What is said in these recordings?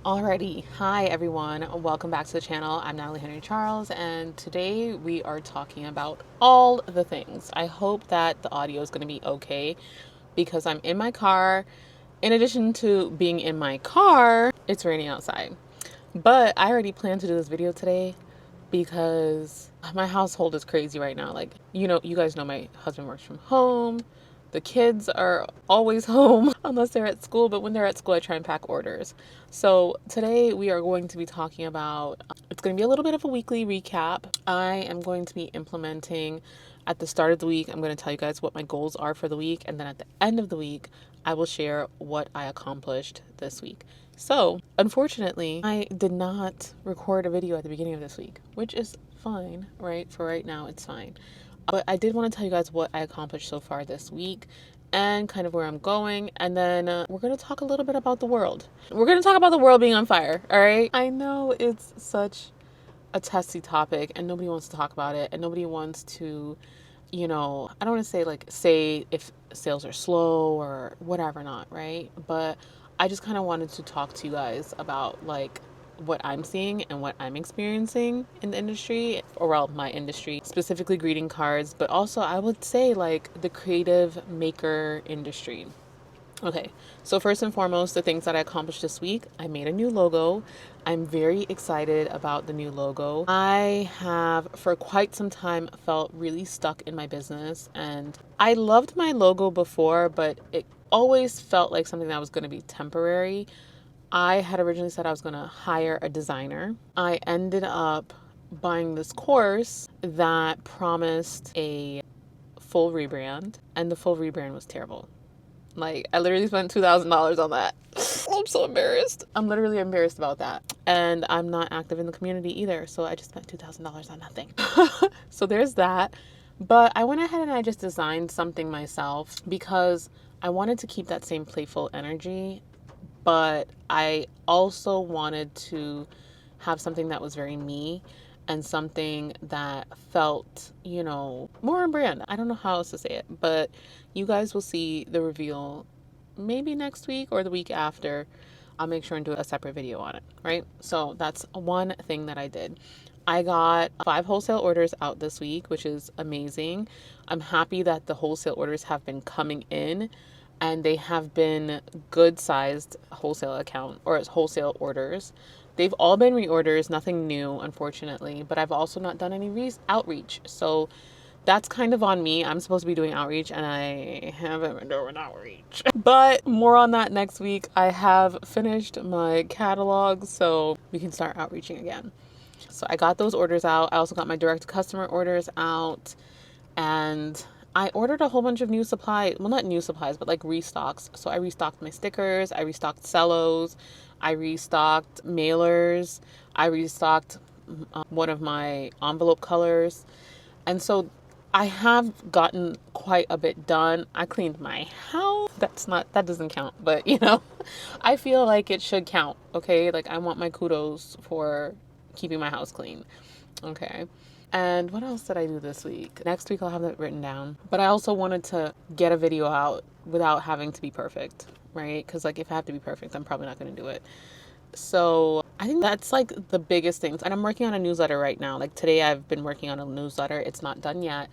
Alrighty, hi everyone, welcome back to the channel. I'm Natalie Henry Charles, and today we are talking about all the things. I hope that the audio is going to be okay because I'm in my car. In addition to being in my car, it's raining outside. But I already planned to do this video today because my household is crazy right now. Like, you guys know my husband works from home. The kids are always home unless they're at school, but when they're at school, I try and pack orders. So today we are going to be talking about, it's going to be a little bit of a weekly recap. I am going to be implementing at the start of the week. I'm going to tell you guys what my goals are for the week. And then at the end of the week, I will share what I accomplished this week. So, unfortunately, I did not record a video at the beginning of this week, which is fine, right? For right now, it's fine. But I did want to tell you guys what I accomplished so far this week and kind of where I'm going. And then we're going to talk a little bit about the world. We're going to talk about the world being on fire, all right? I know it's such a testy topic and nobody wants to talk about it and nobody wants to, I don't want to say if sales are slow or whatever not, right? But I just kind of wanted to talk to you guys about what I'm seeing and what I'm experiencing in the industry, or well, my industry, specifically greeting cards, but also I would say the creative maker industry. Okay, so first and foremost, the things that I accomplished this week, I made a new logo. I'm very excited about the new logo. I have for quite some time felt really stuck in my business, and I loved my logo before, but it always felt like something that was going to be temporary. I had originally said I was going to hire a designer. I ended up buying this course that promised a full rebrand, and the full rebrand was terrible. I literally spent $2,000 on that. I'm so embarrassed. I'm literally embarrassed about that. And I'm not active in the community either, so I just spent $2,000 on nothing. So there's that. But I went ahead and I just designed something myself because I wanted to keep that same playful energy, but I also wanted to have something that was very me and something that felt, more on brand. I don't know how else to say it, but you guys will see the reveal maybe next week or the week after. I'll make sure and do a separate video on it, right? So that's one thing that I did. I got 5 wholesale orders out this week, which is amazing. I'm happy that the wholesale orders have been coming in and they have been good sized wholesale wholesale orders. They've all been reorders, nothing new, unfortunately, but I've also not done any outreach. So that's kind of on me. I'm supposed to be doing outreach and I haven't been doing outreach. But more on that next week. I have finished my catalog, so we can start outreaching again. So I got those orders out. I also got my direct customer orders out, and I ordered a whole bunch of new supplies. Well, not new supplies, but restocks. So I restocked my stickers, I restocked cellos, I restocked mailers, I restocked one of my envelope colors. And so I have gotten quite a bit done. I cleaned my house. That doesn't count, but I feel like it should count, okay? I want my kudos for keeping my house clean, okay? And what else did I do this week? Next week I'll have that written down. But I also wanted to get a video out without having to be perfect, right? Because if I have to be perfect, I'm probably not going to do it. So I think that's the biggest things. And I'm working on a newsletter right now. Today I've been working on a newsletter. It's not done yet,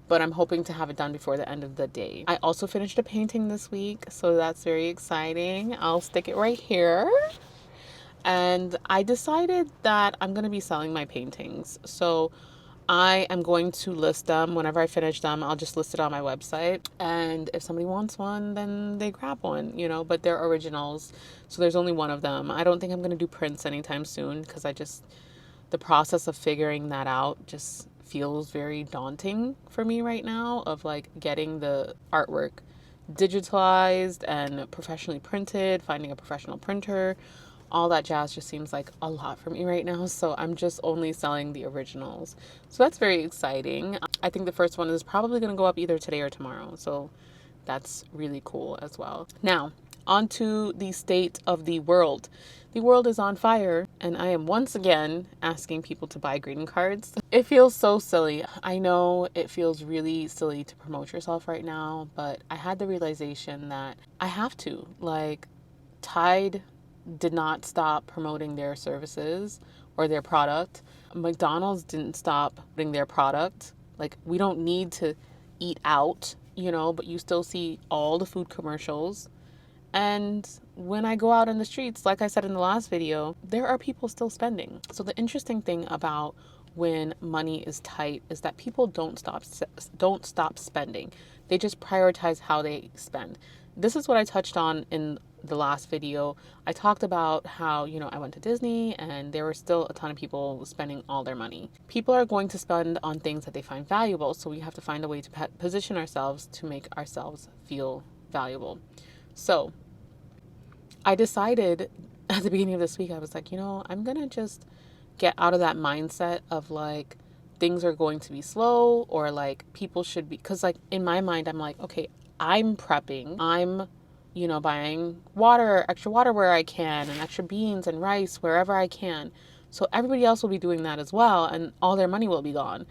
but I'm hoping to have it done before the end of the day. I also finished a painting this week, so that's very exciting. I'll stick it right here. And I decided that I'm going to be selling my paintings. So I am going to list them. Whenever I finish them, I'll just list it on my website. And if somebody wants one, then they grab one, but they're originals. So there's only one of them. I don't think I'm going to do prints anytime soon because the process of figuring that out just feels very daunting for me right now, of getting the artwork digitalized and professionally printed, finding a professional printer. All that jazz just seems like a lot for me right now. So I'm just only selling the originals. So that's very exciting. I think the first one is probably going to go up either today or tomorrow. So that's really cool as well. Now, on to the state of the world. The world is on fire, and I am once again asking people to buy greeting cards. It feels so silly. I know it feels really silly to promote yourself right now, but I had the realization that I have to. Tide did not stop promoting their services or their product. McDonald's didn't stop putting their product. Like, we don't need to eat out, but you still see all the food commercials. And when I go out in the streets, like I said in the last video, there are people still spending. So the interesting thing about when money is tight is that people don't stop spending. They just prioritize how they spend. This is what I touched on in the last video. I talked about how, I went to Disney and there were still a ton of people spending all their money. People are going to spend on things that they find valuable, so we have to find a way to position ourselves to make ourselves feel valuable. So I decided at the beginning of this week, I was like, I'm going to just get out of that mindset of like things are going to be slow, or like people should be, because like in my mind, I'm like, okay, I'm prepping. I'm, buying extra water where I can, and extra beans and rice wherever I can. So everybody else will be doing that as well, and all their money will be gone.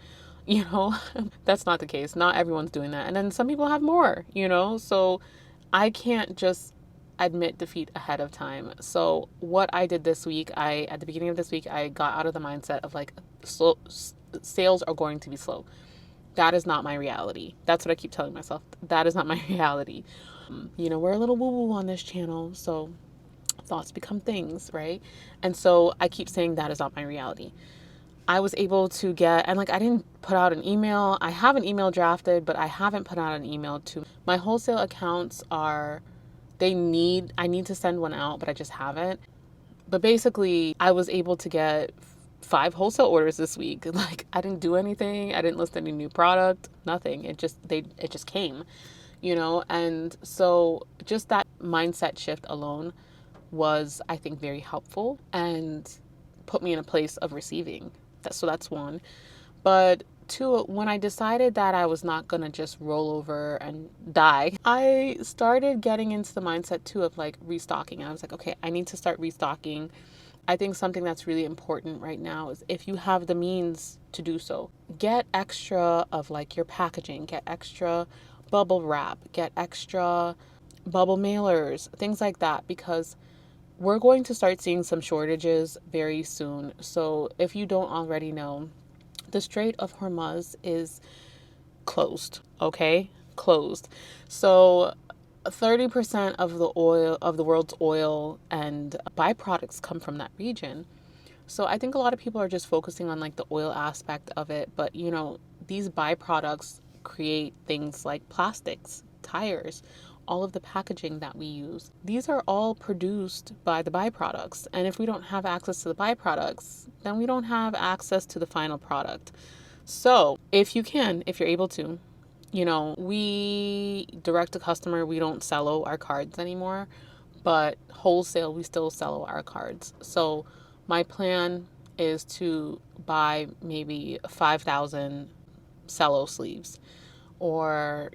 That's not the case. Not everyone's doing that. And then some people have more, so I can't just admit defeat ahead of time. So what I did this week, at the beginning of this week, I got out of the mindset of like sales are going to be slow. That is not my reality. That's what I keep telling myself. That is not my reality. We're a little woo-woo on this channel, so thoughts become things, right? And so I keep saying that is not my reality. I was able to and like I didn't put out an email. I have an email drafted, but I haven't put out an email to my wholesale accounts. I need to send one out, but I just haven't. But basically, I was able to get 5 wholesale orders this week. Like, I didn't do anything. I didn't list any new product, nothing. It just came, and so just that mindset shift alone was, I think, very helpful and put me in a place of receiving. So that's one. But 2, when I decided that I was not going to just roll over and die, I started getting into the mindset too of like restocking. I was like, okay, I need to start restocking. I think something that's really important right now is if you have the means to do so, get extra of like your packaging, get extra bubble wrap, get extra bubble mailers, things like that, because we're going to start seeing some shortages very soon. So if you don't already know, the Strait of Hormuz is closed, okay? Closed. So 30% of the world's oil and byproducts come from that region. So I think a lot of people are just focusing on like the oil aspect of it, but these byproducts create things like plastics, tires, all of the packaging that we use. These are all produced by the byproducts. And if we don't have access to the byproducts, then we don't have access to the final product. So if you're able to, we direct to customer, we don't sell our cards anymore, but wholesale, we still sell our cards. So my plan is to buy maybe 5,000 cello sleeves, or,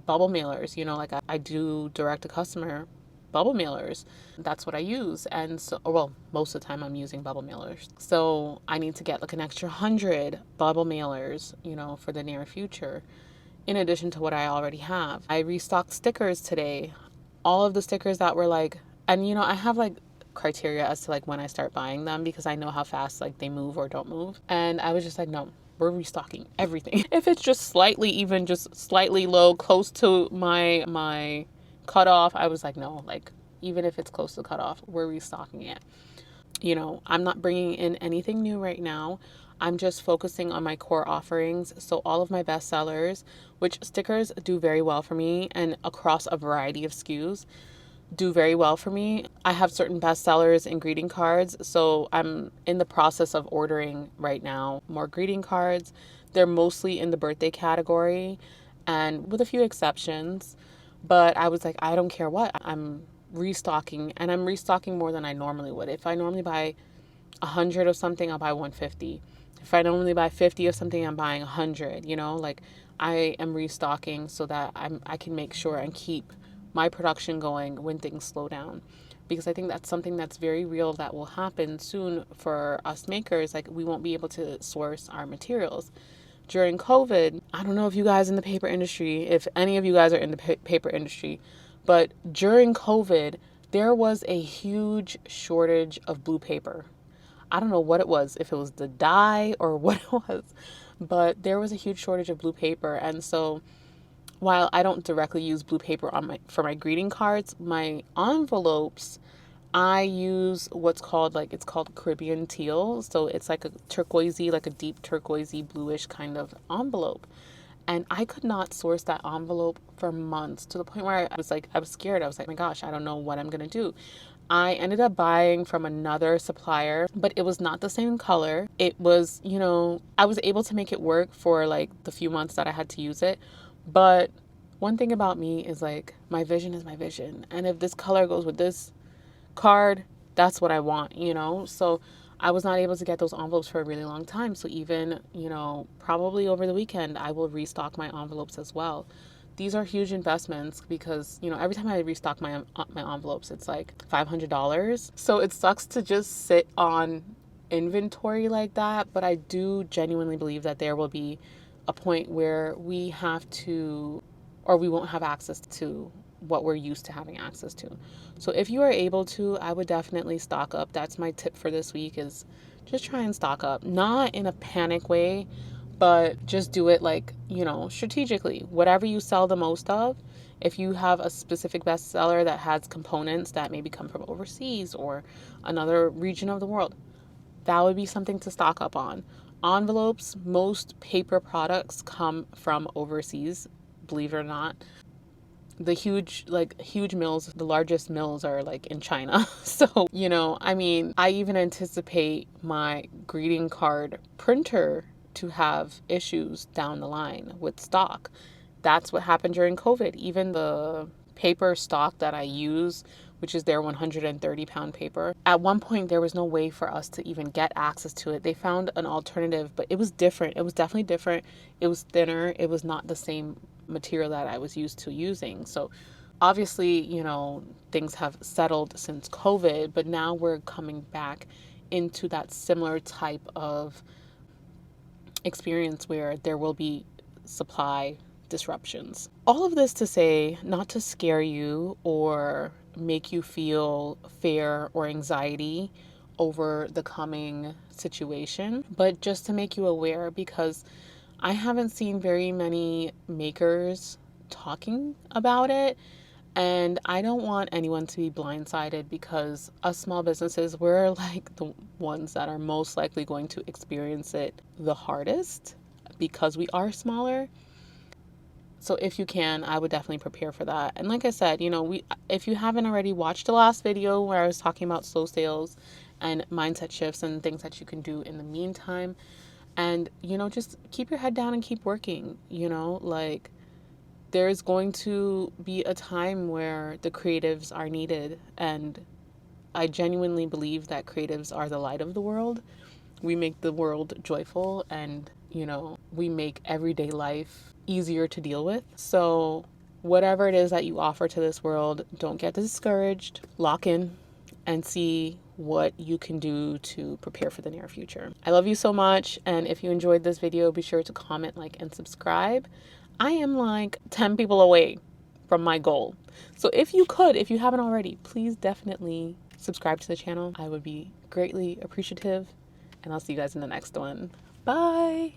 bubble mailers, like I do direct to customer bubble mailers. That's what I use. And so, well, most of the time I'm using bubble mailers. So I need to get like an extra 100 bubble mailers, for the near future, in addition to what I already have. I restocked stickers today. All of the stickers that were like, and I have like criteria as to like when I start buying them, because I know how fast like they move or don't move. And I was just like, no, we're restocking everything. If it's just slightly low, close to my cutoff, I was like, no, like even if it's close to cutoff, we're restocking it. I'm not bringing in anything new right now. I'm just focusing on my core offerings. So all of my best sellers, which stickers do very well for me, and across a variety of SKUs, do very well for me. I have certain bestsellers in greeting cards, so I'm in the process of ordering right now more greeting cards. They're mostly in the birthday category, and with a few exceptions, but I was like, I don't care what, I'm restocking, and I'm restocking more than I normally would. If I normally buy 100 of something, I'll buy 150. If I normally buy 50 of something, I'm buying 100, like I am restocking so that I can make sure and keep my production going when things slow down, because I think that's something that's very real that will happen soon for us makers. Like, we won't be able to source our materials during COVID. I don't know if you guys in the paper industry, if any of you guys are in the paper industry, but during COVID, there was a huge shortage of blue paper. I don't know what it was, if it was the dye or what it was, but there was a huge shortage of blue paper. And so while I don't directly use blue paper on my for my greeting cards, my envelopes, I use what's called, like, it's called Caribbean teal. So it's like a turquoisey, like a deep turquoisey bluish kind of envelope. And I could not source that envelope for months, to the point where I was scared. I was like, my gosh, I don't know what I'm going to do. I ended up buying from another supplier, but it was not the same color. It was, I was able to make it work for like the few months that I had to use it. But one thing about me is, like, my vision is my vision. And if this color goes with this card, that's what I want. So I was not able to get those envelopes for a really long time. So even, probably over the weekend, I will restock my envelopes as well. These are huge investments because, every time I restock my envelopes, it's like $500. So it sucks to just sit on inventory like that. But I do genuinely believe that there will be a point where we have to, or we won't have access to what we're used to having access to. So if you are able to, I would definitely stock up. That's my tip for this week, is just try and stock up. Not in a panic way, but just do it, like, strategically. Whatever you sell the most of, if you have a specific bestseller that has components that maybe come from overseas or another region of the world, that would be something to stock up on. Envelopes, most paper products come from overseas, believe it or not. The huge mills, the largest mills are like in China. So, I even anticipate my greeting card printer to have issues down the line with stock. That's what happened during COVID. Even the paper stock that I use, which is their 130-pound paper, at one point there was no way for us to even get access to it. They found an alternative, but it was different. It was definitely different. It was thinner. It was not the same material that I was used to using. So obviously, things have settled since COVID, but now we're coming back into that similar type of experience where there will be supply disruptions. All of this to say, not to scare you or make you feel fear or anxiety over the coming situation, but just to make you aware, because I haven't seen very many makers talking about it, and I don't want anyone to be blindsided, because us small businesses, we're like the ones that are most likely going to experience it the hardest because we are smaller. So if you can, I would definitely prepare for that. And like I said, if you haven't already watched the last video where I was talking about slow sales and mindset shifts and things that you can do in the meantime, and, just keep your head down and keep working, like, there's going to be a time where the creatives are needed. And I genuinely believe that creatives are the light of the world. We make the world joyful, and, we make everyday life easier to deal with. So whatever it is that you offer to this world, don't get discouraged. Lock in and see what you can do to prepare for the near future. I love you so much. And if you enjoyed this video, be sure to comment, like, and subscribe. I am like 10 people away from my goal. So if you haven't already, please definitely subscribe to the channel. I would be greatly appreciative. And I'll see you guys in the next one. Bye.